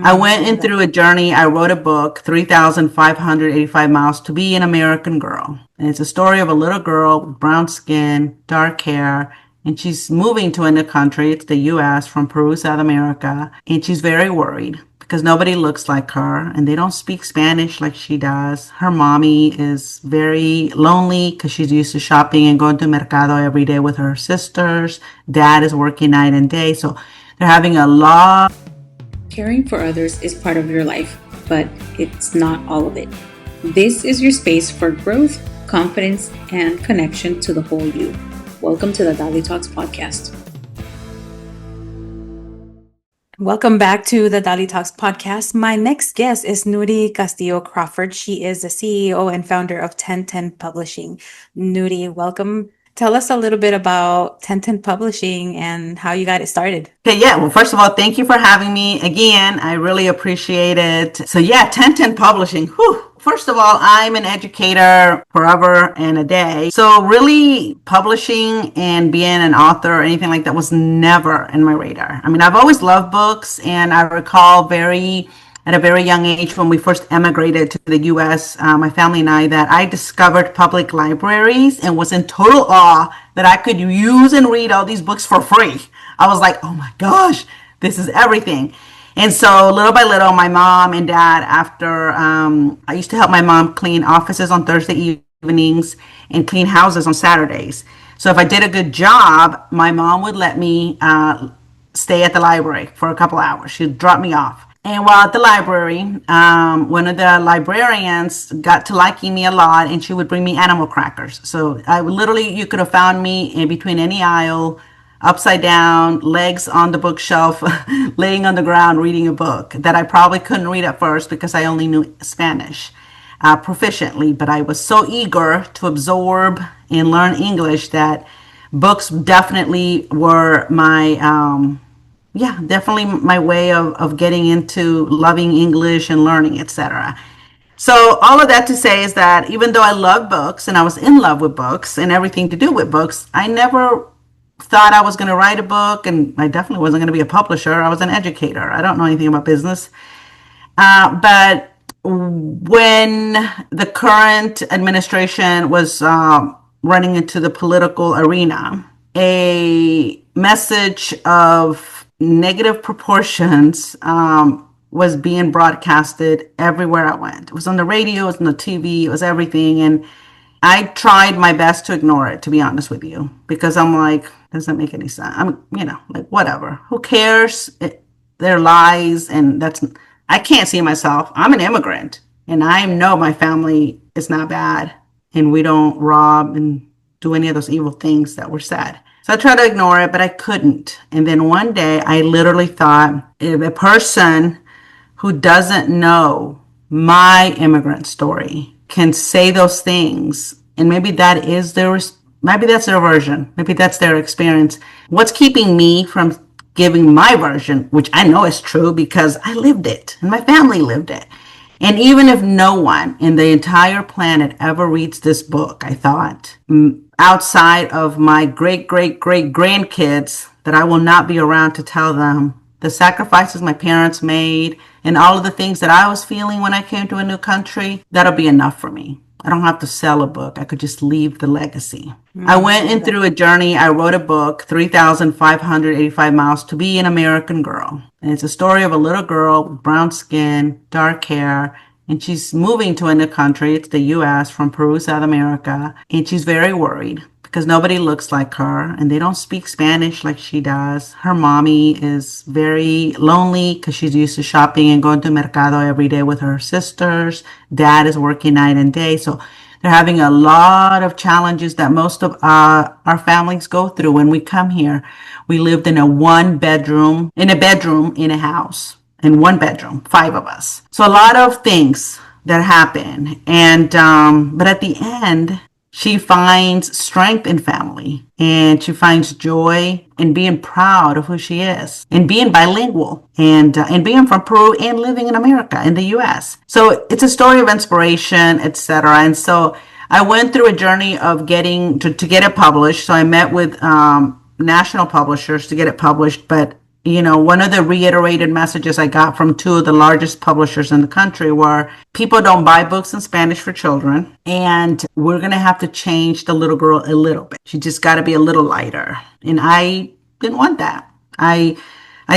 I went in through a journey. I wrote a book, 3,585 Miles to Be an American Girl. And it's a story of a little girl with brown skin, dark hair, and she's moving to a new country. It's the U.S. from Peru, South America. And she's very worried because nobody looks like her and they don't speak Spanish like she does. Her mommy is very lonely because she's used to shopping and going to mercado every day with her sisters. Dad is working night and day. So they're having a lot. Caring for others is part of your life, but it's not all of it. This is your space for growth, confidence, and connection to the whole you. Welcome to the Dali Talks podcast. Welcome back to the Dali Talks podcast. My next guest is Nury Castillo Crawford. She is the CEO and founder of 1010 Publishing. Nury, welcome. Tell us a little bit about 1010 Publishing and how you got it started. Okay, yeah. Well, first of all, thank you for having me again. I really appreciate it. So yeah, 1010 Publishing. Whew. First of all, I'm an educator forever and a day. So really publishing and being an author or anything like that was never in my radar. I mean, I've always loved books, and I recall at a very young age when we first emigrated to the U.S., my family and I, that I discovered public libraries and was in total awe that I could use and read all these books for free. I was like, oh my gosh, this is everything. And so little by little, my mom and dad, after I used to help my mom clean offices on Thursday evenings and clean houses on Saturdays. So if I did a good job, my mom would let me stay at the library for a couple hours. She'd drop me off. And while at the library, one of the librarians got to liking me a lot, and she would bring me animal crackers. So you could have found me in between any aisle, upside down, legs on the bookshelf, laying on the ground reading a book that I probably couldn't read at first because I only knew Spanish proficiently. But I was so eager to absorb and learn English that books definitely were definitely my way of getting into loving English and learning, etc. So all of that to say is that even though I love books and I was in love with books and everything to do with books, I never thought I was going to write a book, and I definitely wasn't going to be a publisher. I was an educator. I don't know anything about business. But when the current administration was running into the political arena, a message of negative proportions was being broadcasted everywhere I went. It was on the radio, it was on the TV, it was everything. And I tried my best to ignore it, to be honest with you, because I'm like, doesn't make any sense. Like, whatever. Who cares? They're lies. And I can't see myself. I'm an immigrant, and I know my family is not bad, and we don't rob and do any of those evil things that were said. So I tried to ignore it, but I couldn't. And then one day I literally thought, if a person who doesn't know my immigrant story can say those things, and maybe that's their version, maybe that's their experience, what's keeping me from giving my version, which I know is true because I lived it and my family lived it. And even if no one in the entire planet ever reads this book, I thought, outside of my great grandkids, that I will not be around to tell them the sacrifices my parents made and all of the things that I was feeling when I came to a new country, that'll be enough for me. I don't have to sell a book. I could just leave the legacy. I went in through a journey. I wrote a book, 3,585 Miles to Be an American Girl. And it's a story of a little girl with brown skin, dark hair, and she's moving to a new country. It's the U.S. from Peru, South America. And she's very worried because nobody looks like her and they don't speak Spanish like she does. Her mommy is very lonely because she's used to shopping and going to mercado every day with her sisters. Dad is working night and day. So they're having a lot of challenges that most of our families go through when we come here. We lived in a bedroom in a house, in one bedroom, 5 of us. So a lot of things that happen. And, but at the end, she finds strength in family, and she finds joy in being proud of who she is and being bilingual and being from Peru and living in America, in the U.S. So it's a story of inspiration, etc. And so I went through a journey of getting to get it published. So I met with national publishers to get it published, but one of the reiterated messages I got from two of the largest publishers in the country were people don't buy books in Spanish for children, and we're going to have to change the little girl a little bit. She just got to be a little lighter. And I didn't want that. I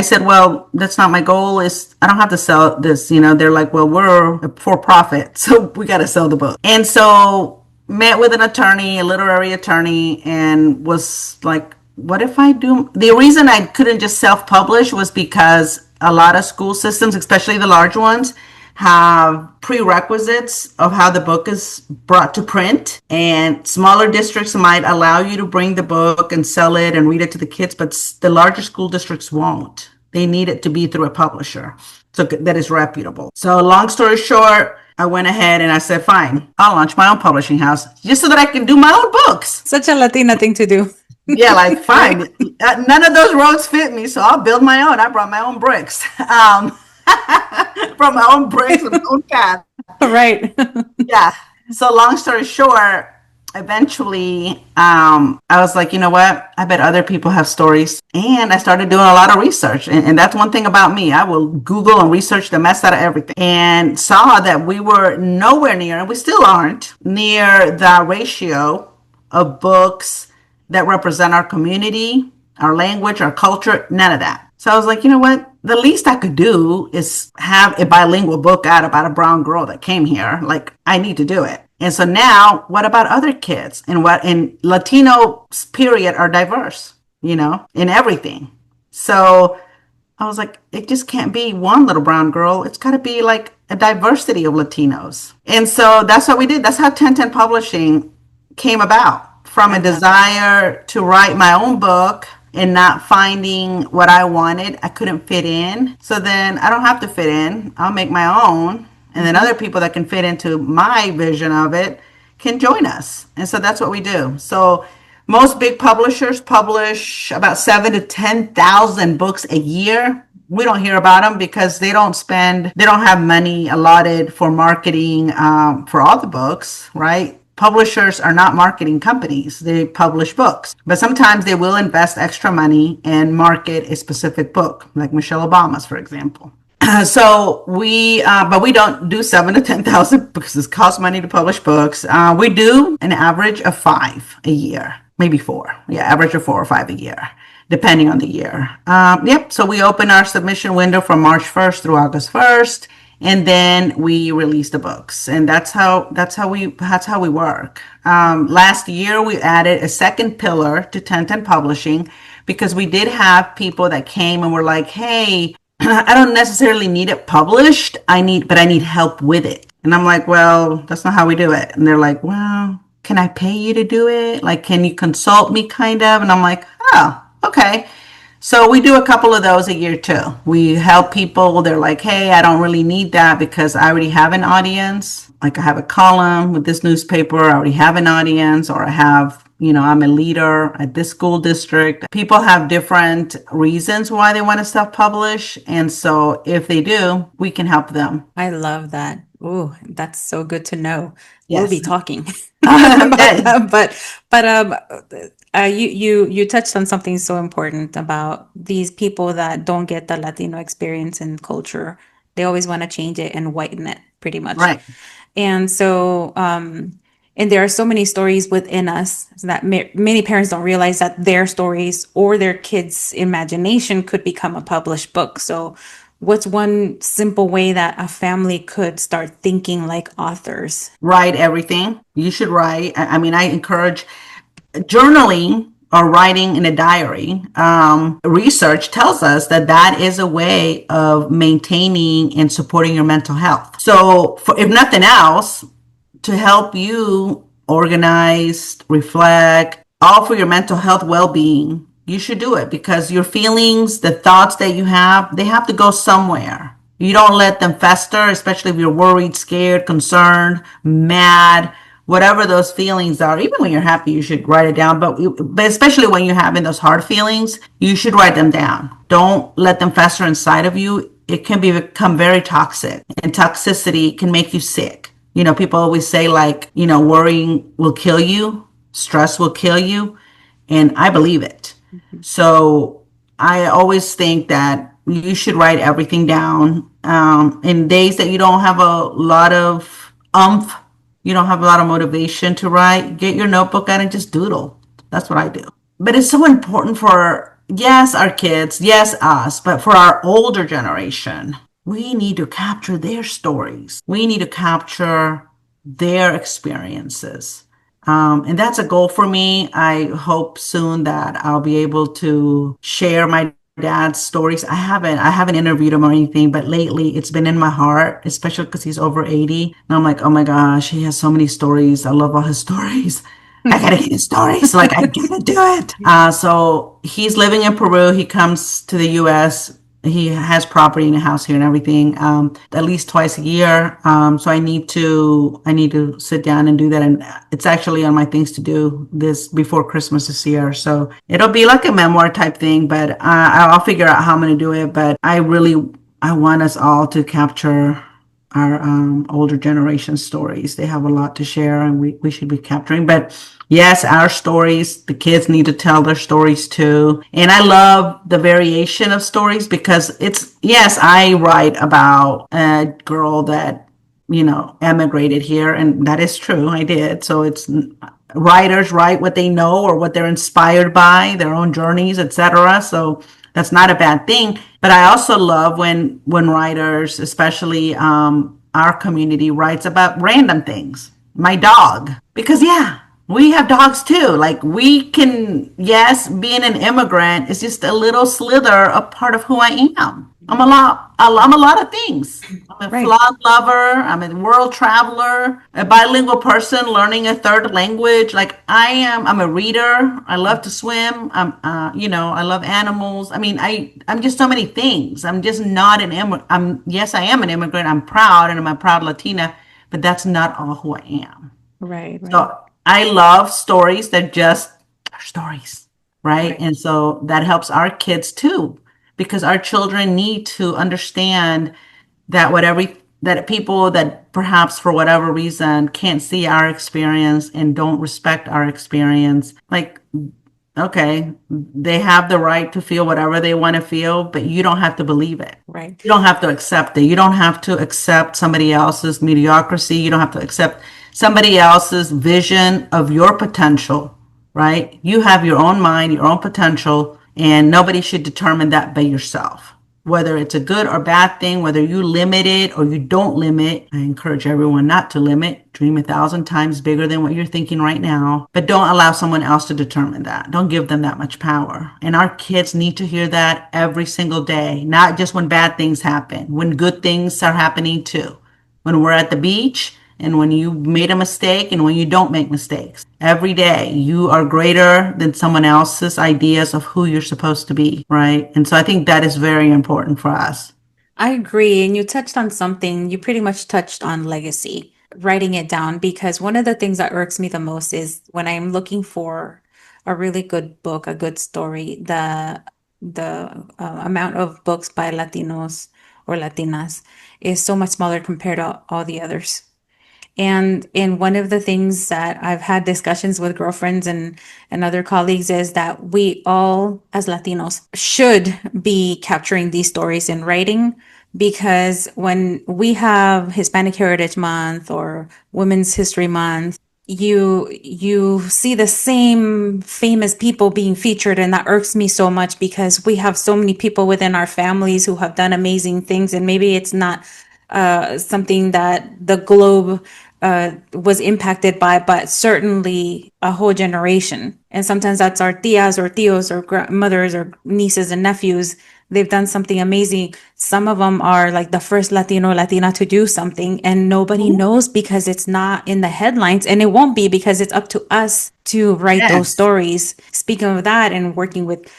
said, well, that's not my goal. Is I don't have to sell this. They're like, well, we're a for profit, so we got to sell the book. And so met with an attorney, a literary attorney, and was like, what if I do? The reason I couldn't just self-publish was because a lot of school systems, especially the large ones, have prerequisites of how the book is brought to print. And smaller districts might allow you to bring the book and sell it and read it to the kids, but the larger school districts won't. They need it to be through a publisher so that is reputable. So long story short, I went ahead and I said, fine, I'll launch my own publishing house just so that I can do my own books. Such a Latina thing to do. Yeah, like, fine. None of those roads fit me, so I'll build my own. I brought my own bricks. From my own bricks and my own path. Right. Yeah. So long story short, eventually, I was like, you know what? I bet other people have stories. And I started doing a lot of research. And that's one thing about me. I will Google and research the mess out of everything. And saw that we were nowhere near, and we still aren't, near the ratio of books that represent our community, our language, our culture, none of that. So I was like, you know what? The least I could do is have a bilingual book out about a brown girl that came here. Like, I need to do it. And so now, what about other kids? And Latinos, period, are diverse, in everything. So I was like, it just can't be one little brown girl. It's got to be like a diversity of Latinos. And so that's what we did. That's how 1010 Publishing came about. From a desire to write my own book and not finding what I wanted, I couldn't fit in. So then I don't have to fit in. I'll make my own. And then other people that can fit into my vision of it can join us. And so that's what we do. So most big publishers publish about 7,000 to 10,000 books a year. We don't hear about them because they don't have money allotted for marketing for all the books, right? Publishers are not marketing companies. They publish books. But sometimes they will invest extra money and market a specific book, like Michelle Obama's, for example. So but we don't do 7,000 to 10,000 because it costs money to publish books. We do an average of 5 a year, maybe 4. Yeah, average of 4 or 5 a year, depending on the year. So we open our submission window from March 1st through August 1st. And then we release the books, and that's how we work. Last year we added a second pillar to 1010 Publishing because we did have people that came and were like, "Hey, I don't necessarily need it published. But I need help with it." And I'm like, "Well, that's not how we do it." And they're like, "Well, can I pay you to do it? Like, can you consult me, kind of?" And I'm like, "Oh, okay." So we do a couple of those a year too. We help people. They're like, hey, I don't really need that because I already have an audience. Like I have a column with this newspaper. I already have an audience, or I have, I'm a leader at this school district. People have different reasons why they want to self-publish. And so if they do, we can help them. I love that. Oh, that's so good to know. Yes. We'll be talking about that. But you touched on something so important about these people that don't get the Latino experience and culture. They always want to change it and whiten it, pretty much. Right. And so, and there are so many stories within us that many parents don't realize that their stories or their kids' imagination could become a published book. So what's one simple way that a family could start thinking like authors? Write everything. You should write. I mean, I encourage journaling or writing in a diary. Research tells us that is a way of maintaining and supporting your mental health. So if nothing else, to help you organize, reflect, all for your mental health well-being, you should do it because your feelings, the thoughts that you have, they have to go somewhere. You don't let them fester, especially if you're worried, scared, concerned, mad, whatever those feelings are. Even when you're happy, you should write it down. But especially when you're having those hard feelings, you should write them down. Don't let them fester inside of you. It can become very toxic, and toxicity can make you sick. People always say worrying will kill you, stress will kill you, and I believe it. So I always think that you should write everything down. In days that you don't have a lot of you don't have a lot of motivation to write, get your notebook out and just doodle. That's what I do. But it's so important for, yes, our kids, yes, us, but for our older generation, we need to capture their stories. We need to capture their experiences. And that's a goal for me. I hope soon that I'll be able to share my dad's stories. I haven't interviewed him or anything, but lately it's been in my heart, especially because he's over 80. And I'm like, oh my gosh, he has so many stories. I love all his stories. I gotta get his stories. Like, I gotta do it. So he's living in Peru. He comes to the US. He has property in a house here and everything, at least twice a year. So I need to sit down and do that. And it's actually on my things to do this before Christmas this year. So it'll be like a memoir type thing, but I'll figure out how I'm going to do it. But I want us all to capture our older generation stories. They have a lot to share and we should be capturing. But yes, our stories, the kids need to tell their stories too. And I love the variation of stories because yes, I write about a girl that, emigrated here, and that is true. I did. So it's writers write what they know or what they're inspired by, their own journeys, etc. So that's not a bad thing. But I also love when writers, especially our community, writes about random things. My dog, because yeah, we have dogs too. Like we can, yes, being an immigrant is just a little slither, a part of who I am. I'm a lot of things. I'm a Right. frog lover. I'm a world traveler, a bilingual person learning a third language. Like I am. I'm a reader. I love to swim. I love animals. I mean, I'm just so many things. I'm just not an immigrant. Yes, I am an immigrant. I'm proud and I'm a proud Latina, but that's not all who I am. Right. Right. So I love stories that just are stories, right? Right. And so that helps our kids too, because our children need to understand that that people that perhaps for whatever reason can't see our experience and don't respect our experience, like, okay, they have the right to feel whatever they want to feel, but you don't have to believe it. Right. You don't have to accept it. You don't have to accept somebody else's mediocrity. You don't have to accept somebody else's vision of your potential, right? You have your own mind, your own potential, and nobody should determine that by yourself. Whether it's a good or bad thing, whether you limit it or you don't limit, I encourage everyone not to limit. Dream 1,000 times bigger than what you're thinking right now, but don't allow someone else to determine that. Don't give them that much power. And our kids need to hear that every single day, not just when bad things happen, when good things are happening too. When we're at the beach, and when you made a mistake and when you don't make mistakes. Every day, you are greater than someone else's ideas of who you're supposed to be, right? And so I think that is very important for us. I agree. And you touched on something, you pretty much touched on legacy, writing it down, because one of the things that irks me the most is when I'm looking for a really good book, a good story, the amount of books by Latinos or Latinas is so much smaller compared to all the others. And one of the things that I've had discussions with girlfriends and other colleagues is that we all, as Latinos, should be capturing these stories in writing, because when we have Hispanic Heritage Month or Women's History Month, you see the same famous people being featured, and that irks me so much because we have so many people within our families who have done amazing things, and maybe it's not something that the globe was impacted by, but certainly a whole generation. And sometimes that's our tias or tios or grandmothers or nieces and nephews. They've done something amazing. Some of them are like the first Latino, Latina to do something, and nobody knows because it's not in the headlines, and it won't be because it's up to us to write those Yes. stories. Speaking of that, and working with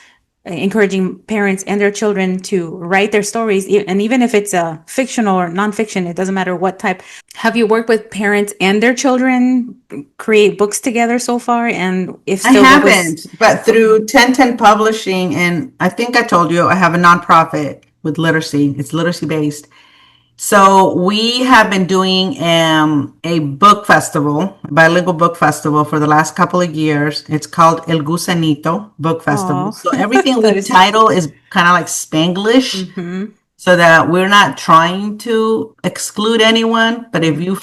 encouraging parents and their children to write their stories, and even if it's a fictional or nonfiction, it doesn't matter what type. Have you worked with parents and their children create books together so far? And if I so, what was haven't, but through 1010 Publishing, and I think I told you I have a nonprofit with literacy. It's literacy based. So we have been doing a book festival, bilingual book festival for the last couple of years. It's called El Gusanito Book Festival. Oh, So everything that we is. title is kind of like Spanglish, Mm-hmm. so that we're not trying to exclude anyone. But if you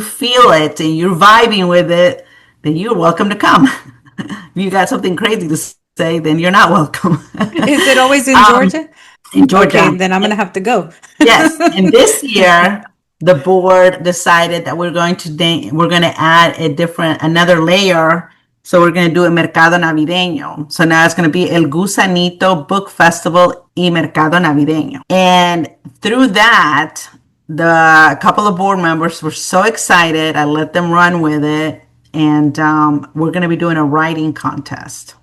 feel it and you're vibing with it, then you're welcome to come. If you got something crazy to say, then you're not welcome. Is it always in Georgia? In Okay, Georgia. then I'm gonna have to go. Yes, and this year the board decided that we're going to add another layer. So we're going to do a Mercado Navideño. So now it's going to be El Gusanito Book Festival y Mercado Navideño. And through that, the couple of board members were so excited. I let them run with it, and we're going to be doing a writing contest.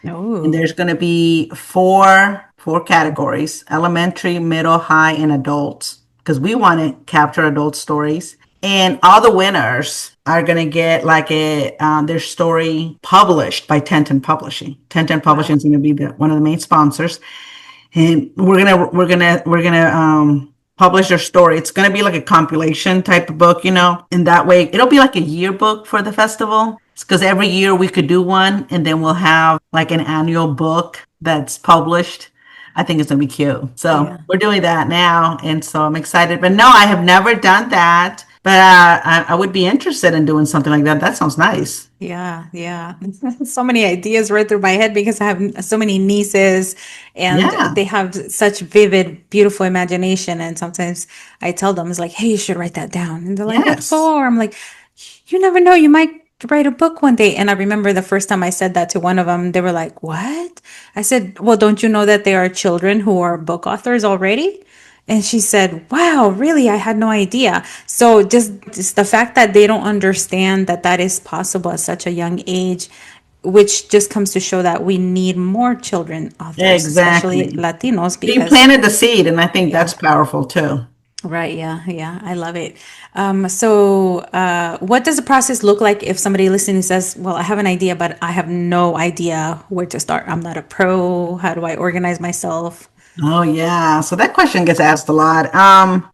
And Oh, there's going to be four categories: elementary, middle, high, and adults, because we want to capture adult stories. And all the winners are going to get like their story published by 1010 Publishing. 1010 Publishing wow. is going to be one of the main sponsors, and we're gonna publish their story. It's gonna be like a compilation type of book, and that way it'll be like a yearbook for the festival. It's because every year we could do one, and then we'll have like an annual book that's published. I think it's gonna be cute. So Yeah. we're doing that now, and so I'm excited. But no, I have never done that. But I would be interested in doing something like that. That sounds nice. Yeah, yeah. So many ideas right through my head because I have so many nieces and Yeah. they have such vivid, beautiful imagination. And sometimes I tell them, it's like, hey, you should write that down. And they're like, what Yes. for? I'm like, you never know, you might write a book one day. And I remember the first time I said that to one of them, they were like, what? I said, well, don't you know that there are children who are book authors already? And she said, wow, really? I had no idea. So just the fact that they don't understand that that is possible at such a young age, which just comes to show that we need more children authors, especially Exactly. Latinos, So you because, planted the seed, and I think yeah, that's powerful too. right. Yeah. Yeah. I love it. So, what does the process look like if somebody listening says, well, I have an idea, but I have no idea where to start? I'm not a pro. How do I organize myself? Oh yeah. So that question gets asked a lot.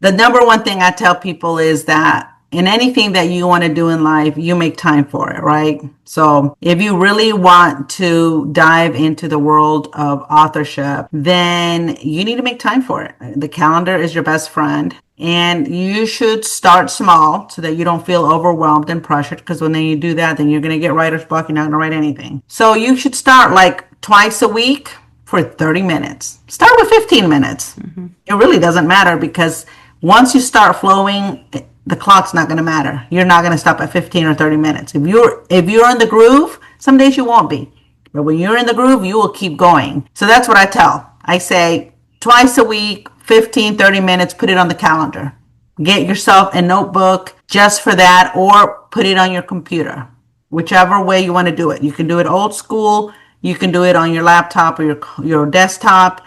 The number one thing I tell people is that in anything that you want to do in life, you make time for it, right? So if you really want to dive into the world of authorship, then you need to make time for it. The calendar is your best friend. And you should start small so that you don't feel overwhelmed and pressured. Because when you do that, then you're going to get writer's block. You're not going to write anything. So you should start like twice a week for 30 minutes. Start with 15 minutes. It really doesn't matter, because once you start flowing, the clock's not going to matter. You're not going to stop at 15 or 30 minutes. If you're in the groove, some days you won't be. But when you're in the groove, you will keep going. So that's what I tell. I say twice a week, 15, 30 minutes, put it on the calendar. Get yourself a notebook just for that, or put it on your computer. Whichever way you want to do it. You can do it old school. You can do it on your laptop or your desktop,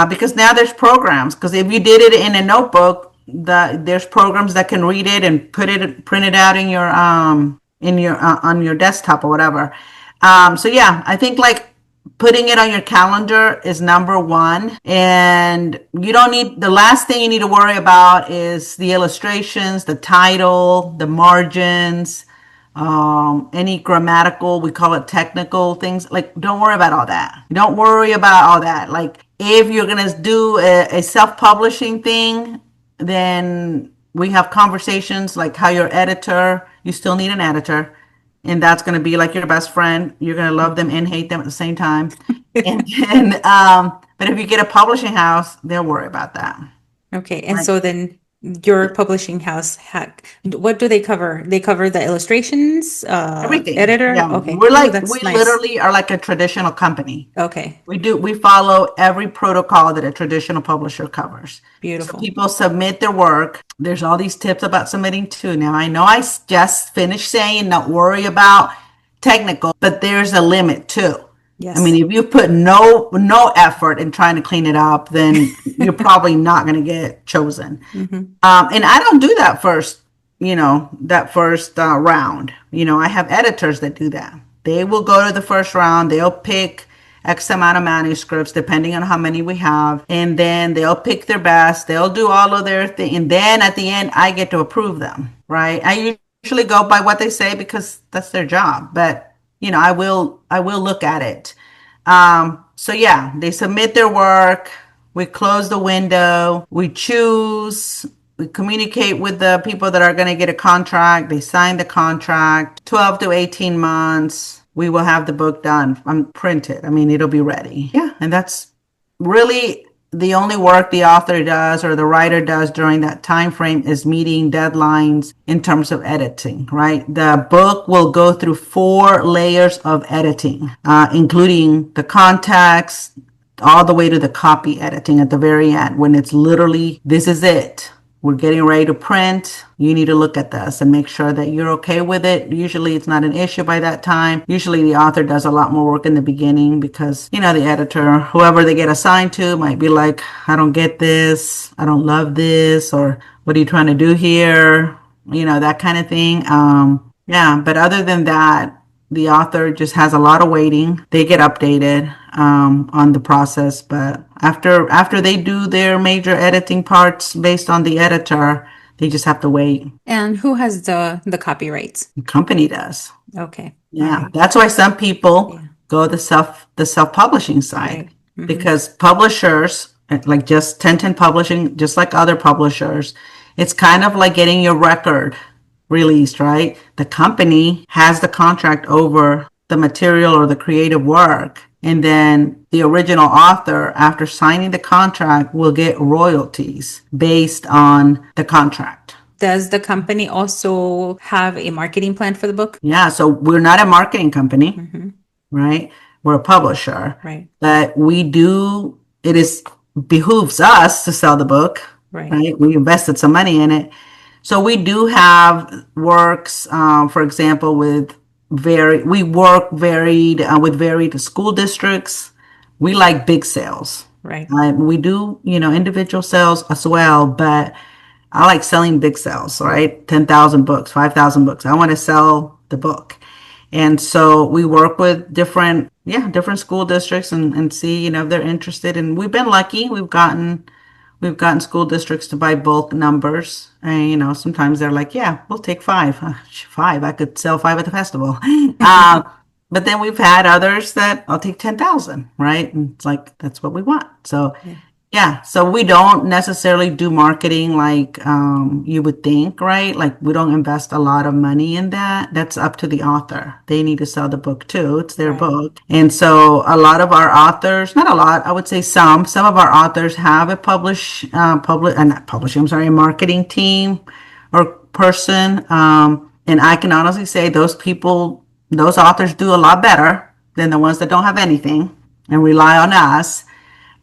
because now there's programs. Because if you did it in a notebook, there's programs that can read it and print it out in your on your desktop or whatever. So yeah, I think like putting it on your calendar is number one. And you don't need, the last thing you need to worry about is the illustrations, the title, the margins, any grammatical, we call it technical things. Like, don't worry about all that. Don't worry about all that. Like, if you're going to do a self-publishing thing, then we have conversations like how your editor, you still need an editor, and that's going to be like your best friend. You're going to love them and hate them at the same time. And then, but if you get a publishing house, they'll worry about that. Okay, and Right. so then your publishing house, what do they cover? They cover the illustrations, Everything. editor. Yeah. Okay. We're Oh, like, we that's nice. literally are like a traditional company. Okay, We follow every protocol that a traditional publisher covers. So beautiful. people submit their work. There's all these tips about submitting too. Now, I know just finished saying not worry about technical, but there's a limit too. I mean, Yes. if you put no effort in trying to clean it up, then you're probably not going to get chosen. Hmm. And I don't do that first round. I have editors that do that. They will go to the first round. They'll pick. X amount of manuscripts, depending on how many we have. And then they'll pick their best. They'll do all of their thing. And then at the end, I get to approve them, right? I usually go by what they say because that's their job. But, I will look at it. So yeah, they submit their work. We close the window. We choose. We communicate with the people that are going to get a contract. They sign the contract. 12 to 18 months. We will have the book done. Printed. I mean, it'll be ready. Yeah. And that's really the only work the author does or the writer does during that time frame is meeting deadlines in terms of editing, right? The book will go through 4 layers of editing, including the context, all the way to the copy editing at the very end when it's literally, this is it. We're getting ready to print. You need to look at this and make sure that you're okay with it. Usually it's not an issue by that time. Usually the author does a lot more work in the beginning because, the editor, whoever they get assigned to might be like, I don't get this. I don't love this. Or what are you trying to do here? That kind of thing. Yeah. But other than that, the author just has a lot of waiting. They get updated on the process, but after they do their major editing parts based on the editor, they just have to wait. And who has the copyrights? The company does. Okay. Yeah, that's why some people go the self-publishing side, Right. Mm-hmm. because publishers like just 1010 Publishing, just like other publishers, it's kind of like getting your record released, right? The company has the contract over the material or the creative work. And then the original author, after signing the contract, will get royalties based on the contract. Does the company also have a marketing plan for the book? Yeah, so we're not a marketing company, right? We're a publisher. Right. But it behooves us to sell the book, right? We invested some money in it. So we do have works, for example, with varied school districts. We like big sales. Right. We do, individual sales as well, but I like selling big sales, right? 10,000 books, 5,000 books. I want to sell the book. And so we work with different school districts and see, if they're interested. And we've been lucky. We've gotten school districts to buy bulk numbers. And, sometimes they're like, yeah, we'll take 5. 5, I could sell 5 at the festival. But then we've had others that I'll take 10,000, right? And it's like, that's what we want. So, so we don't necessarily do marketing like you would think, right? Like we don't invest a lot of money in that. That's up to the author. They need to sell the book too. It's their book. And so a lot of our authors, not a lot, I would say some of our authors have a a marketing team or person. And I can honestly say those authors do a lot better than the ones that don't have anything and rely on us.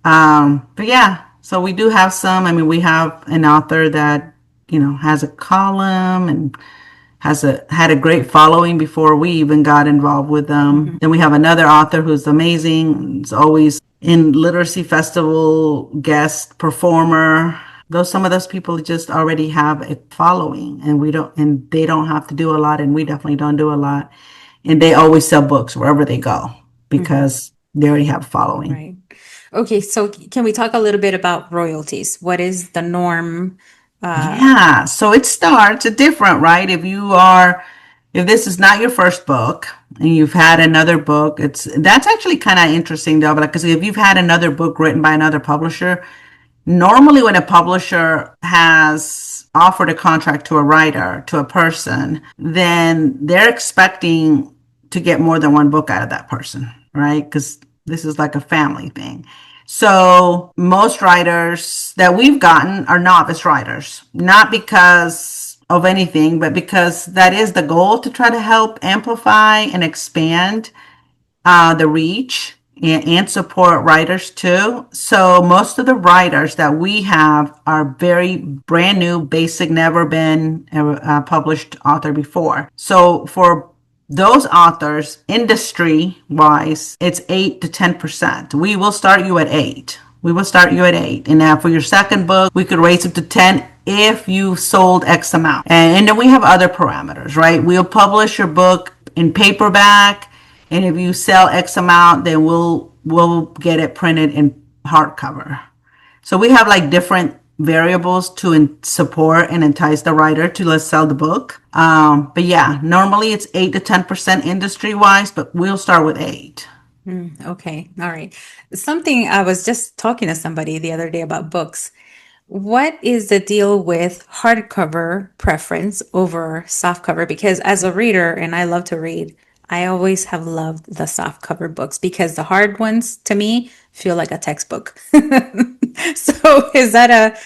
But yeah, so we do have some. I mean, we have an author that, has a column and had a great following before we even got involved with them. Then we have another author who's amazing. It's always in literacy festival guest performer. Some of those people just already have a following and they don't have to do a lot, and we definitely don't do a lot. And they always sell books wherever they go because they already have a following. Right. Okay, so can we talk a little bit about royalties? What is the norm? So it starts different, right? If this is not your first book and you've had another book, that's actually kind of interesting though, because if you've had another book written by another publisher, normally when a publisher has offered a contract to a writer, to a person, then they're expecting to get more than one book out of that person, right? Because this is like a family thing. So most writers that we've gotten are novice writers, not because of anything, but because that is the goal, to try to help amplify and expand the reach and support writers too. So most of the writers that we have are very brand new, basic, never been a published author before. So for those authors, industry wise, it's 8 to 10%. We will start you at 8. And now for your second book, we could raise it to 10 if you sold X amount. And then we have other parameters, right? We'll publish your book in paperback. And if you sell X amount, then we'll we'll get it printed in hardcover. So we have like different variables to support and entice the writer to let's sell the book. But yeah, normally it's 8 to 10% industry wise, but we'll start with 8. Okay. All right. Something I was just talking to somebody the other day about books. What is the deal with hardcover preference over softcover? Because as a reader, and I love to read, I always have loved the softcover books because the hard ones to me feel like a textbook. So is that a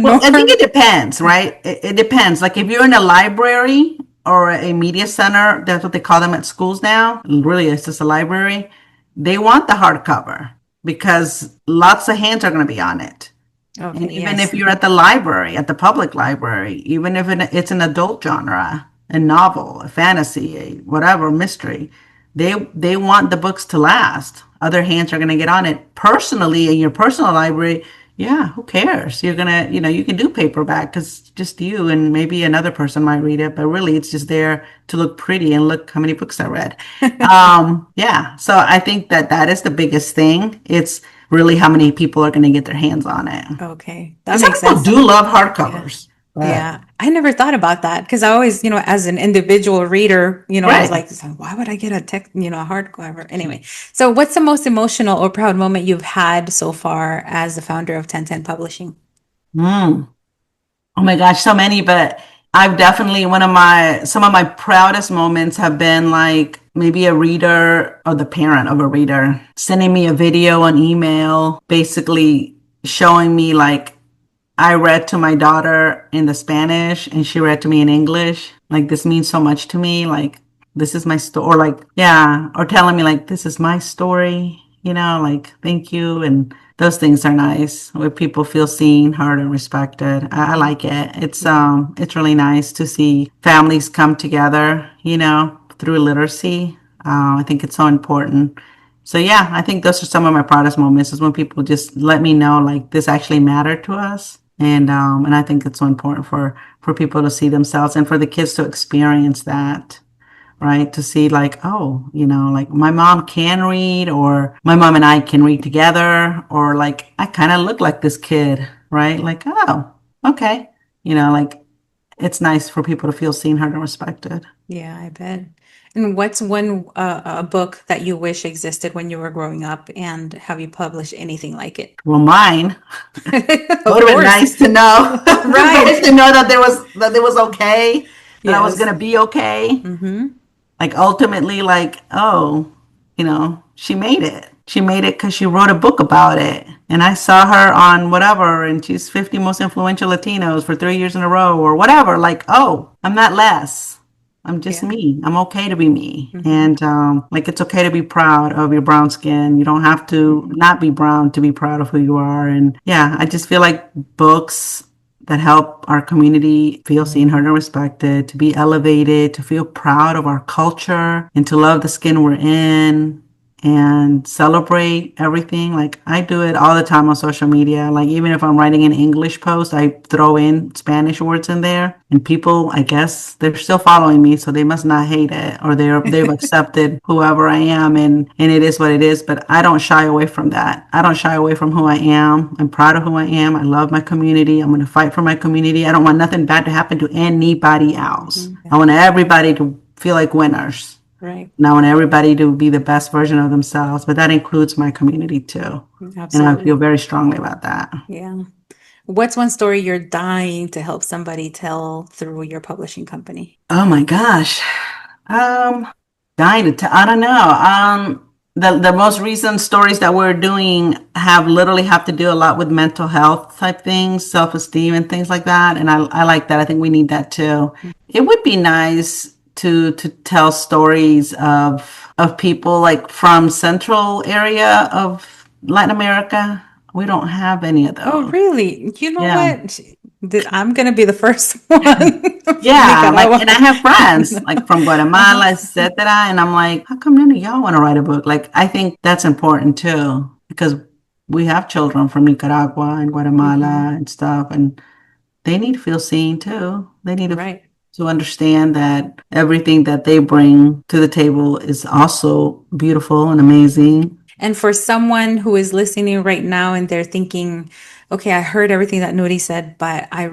Well, I think norm? it depends, right? It depends. Like if you're in a library or a media center, that's what they call them at schools now. Really, it's just a library. They want the hardcover because lots of hands are going to be on it. And Okay, even if yes. you're at the library, at the public library, even if it's an adult genre, a novel, a fantasy, a whatever mystery, they want the books to last. Other hands are going to get on it. Personally, in your personal library, yeah, who cares? You're gonna, you can do paperback because just you and maybe another person might read it, but really it's just there to look pretty and look how many books I read. Yeah, so I think that that is the biggest thing. It's really how many people are going to get their hands on it. Okay, that And some makes people sense. do love Yeah. hardcovers, but Yeah, I never thought about that because I always, as an individual reader, I was right. like, "So why would I get a a hardcover?" Anyway, so what's the most emotional or proud moment you've had so far as the founder of 1010 Publishing? Mm. Oh my gosh, so many, but I've definitely some of my proudest moments have been like maybe a reader or the parent of a reader sending me a video on email, basically showing me like I read to my daughter in the Spanish and she read to me in English. Like, this means so much to me. Like, this is my story. Or, like, yeah, or telling me, like, this is my story, like, thank you. And those things are nice where people feel seen, heard, and respected. I like it. It's really nice to see families come together, through literacy. I think it's so important. So yeah, I think those are some of my proudest moments is when people just let me know like this actually mattered to us. And I think it's so important for people to see themselves and for the kids to experience that, right? To see like, oh, like my mom can read or my mom and I can read together or like I kind of look like this kid, right? Like, oh, okay. Like it's nice for people to feel seen, heard, and respected. Yeah, I bet. And what's one a book that you wish existed when you were growing up, and have you published anything like it? Well, mine. It Of would have been course. nice to know, nice Right. to know that it was okay, that I was Yes. gonna be okay. Mm-hmm. Like ultimately, like, oh, she made it. She made it because she wrote a book about it. And I saw her on whatever, and she's 50 most influential Latinos for 3 years in a row or whatever. Like, oh, I'm not less. I'm just Yeah. me. I'm okay to be me. Mm-hmm. And like, it's okay to be proud of your brown skin. You don't have to Mm-hmm. not be brown to be proud of who you are. And yeah, I just feel like books that help our community feel seen, heard, and respected, to be elevated, to feel proud of our culture, and to love the skin we're in and celebrate everything. Like I do it all the time on social media. Like even if I'm writing an English post, I throw in Spanish words in there. And people, I guess, they're still following me, so they must not hate it or they've accepted whoever I am and it is what it is. But I don't shy away from that. I don't shy away from who I am. I'm proud of who I am. I love my community. I'm gonna fight for my community. I don't want nothing bad to happen to anybody else. Mm-hmm. I Yeah. want everybody to feel like winners. Right. And I want everybody to be the best version of themselves, but that includes my community too. And I feel Absolutely. very strongly about that. Yeah. What's one story you're dying to help somebody tell through your publishing company? Oh my gosh. Um, Dying to tell, I don't know. The most recent stories that we're doing have to do a lot with mental health type things, self-esteem and things like that. And I like that. I think we need that too. It would be nice to tell stories of people like from central area of Latin America. We don't have any of Oh, those. really? You know Yeah. what? I'm gonna be the first one from Yeah, like, Nicaragua. and I have friends like from Guatemala, etc. And I'm like, how come none of y'all want to write a book? Like, I think that's important too, because we have children from Nicaragua and Hmm. Guatemala and stuff, and they need to feel seen too. They need Right. to understand that everything that they bring to the table is also beautiful and amazing. And for someone who is listening right now and they're thinking, okay, I heard everything that Nuri said, but I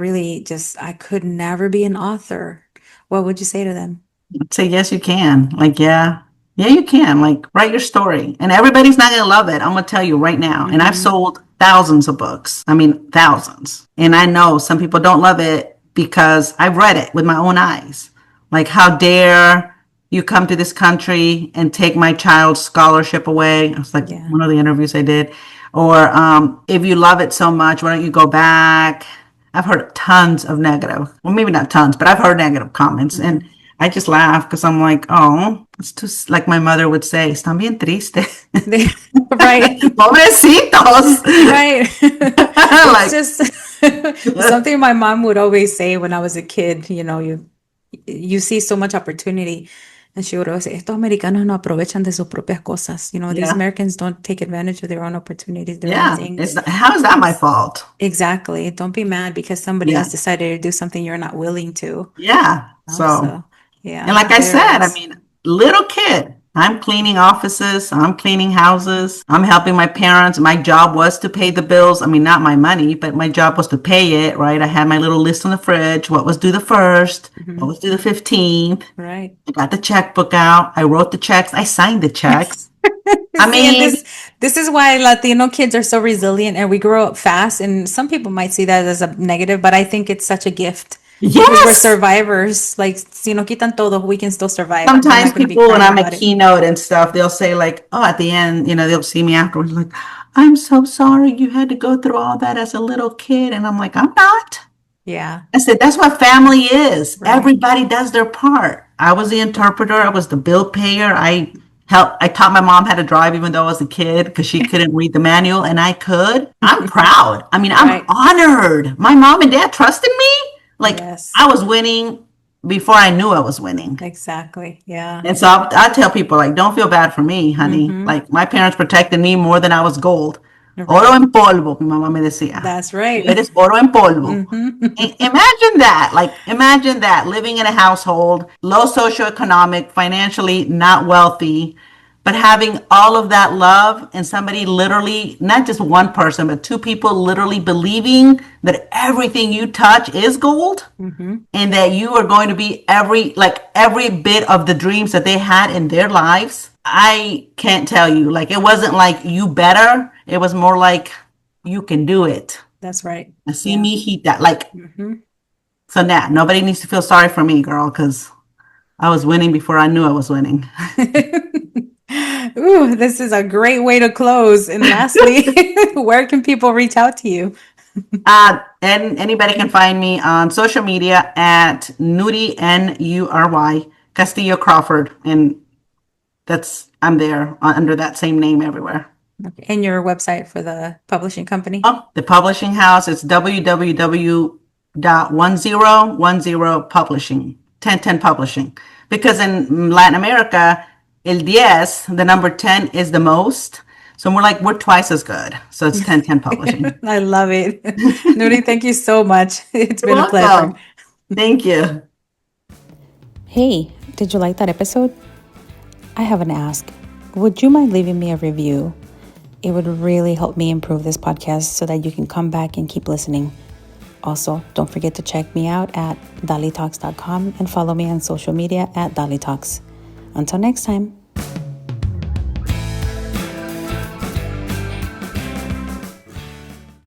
could never be an author. What would you say to them? I'd say yes, you can. Like, yeah. Yeah, you can. Like, write your story. And everybody's not going to love it. I'm going to tell you right now. And I've Mm-hmm. sold thousands of books. I mean, thousands. And I know some people don't love it because I've read it with my own eyes. Like, how dare you come to this country and take my child's scholarship away? It was like Yeah. one of the interviews I did. Or if you love it so much, why don't you go back? I've heard tons of negative, well, maybe not tons, but I've heard negative comments. And Mm-hmm. I just laugh because I'm like, oh, it's too, like my mother would say, están bien tristes. Right. Pobrecitos. Right. It's Like, just something my mom would always say when I was a kid, you see so much opportunity. And she would always say, estos americanos no aprovechan de sus propias cosas. These yeah, Americans don't take advantage of their own opportunities, their own yeah. things. How is that my It's fault? exactly. Don't be mad because somebody Yeah, else decided to do something you're not willing to. yeah. So, So, and yeah, like I there said, I is. mean, little kid, I'm cleaning offices, I'm cleaning houses, I'm helping my parents. My job was to pay the bills. I mean, not my money, but my job was to pay it, right? I had my little list on the fridge, what was due the first, what Mhm. was due the 15th. Right. I got the checkbook out. I wrote the checks. I signed the checks. I See, and mean, this is why Latino kids are so resilient and we grow up fast. And some people might see that as a negative, but I think it's such a gift because we're yes. survivors. Like, si no quitan todo, we can still survive. We're Sometimes not going to be people, when crying I'm a about it. keynote and stuff, they'll say like, oh, at the end, they'll see me afterwards like, I'm so sorry you had to go through all that as a little kid. And I'm like, I'm not. Yeah, I said, that's what family is. right. Everybody does their part. I was the interpreter. I was the bill payer. I taught my mom how to drive even though I was a kid because she couldn't read the manual and I could. I'm proud. I mean, I'm Right. honored. My mom and dad trusted me. Like Yes, I was winning before I knew I was winning. exactly. Yeah. And so I tell people like, don't feel bad for me, honey. Mm-hmm. Like my parents protected me more than I was gold. Oro Right. en polvo, mi mamá me decía. That's Tú right. eres oro en polvo. Mm-hmm. Imagine that. Like, imagine that living in a household, low socioeconomic, financially not wealthy, but having all of that love and somebody literally, not just one person, but two people literally believing that everything you touch is gold Mm-hmm. and that you are going to be every bit of the dreams that they had in their lives. I can't tell you. Like, it wasn't like you better, it was more like you can do it. That's right. Así Yeah. mijita. Like, Mm-hmm. so now nobody needs to feel sorry for me, girl, because I was winning before I knew I was winning. Ooh, this is a great way to close. And lastly, where can people reach out to you? And anybody can find me on social media at Nury, Nury, Castillo Crawford. And I'm there under that same name everywhere. Okay. And your website for the publishing company? Oh, the publishing house, it's www.1010 publishing, 1010 publishing. Because in Latin America, el 10, the number 10 is the most. So we're twice as good. So it's 1010 publishing. I love it. Nuri, thank you so much. It's You're been a pleasure. welcome. Thank you. Hey, did you like that episode? I have an ask. Would you mind leaving me a review? It would really help me improve this podcast so that you can come back and keep listening. Also, don't forget to check me out at dalitalks.com and follow me on social media at dalitalks. Until next time.